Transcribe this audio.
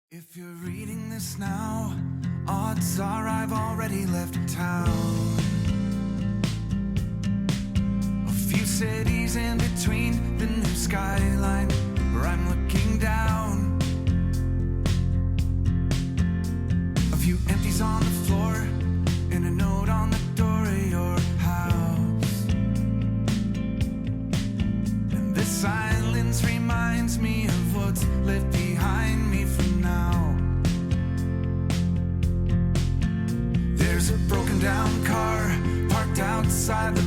If you're reading this now, odds are I've already left town. A few cities in between, the new skyline where I'm looking down. A few empties on the floor and a note on the door of your house. And this silence reminds me of what's left behind me for now. There's a broken down car parked outside the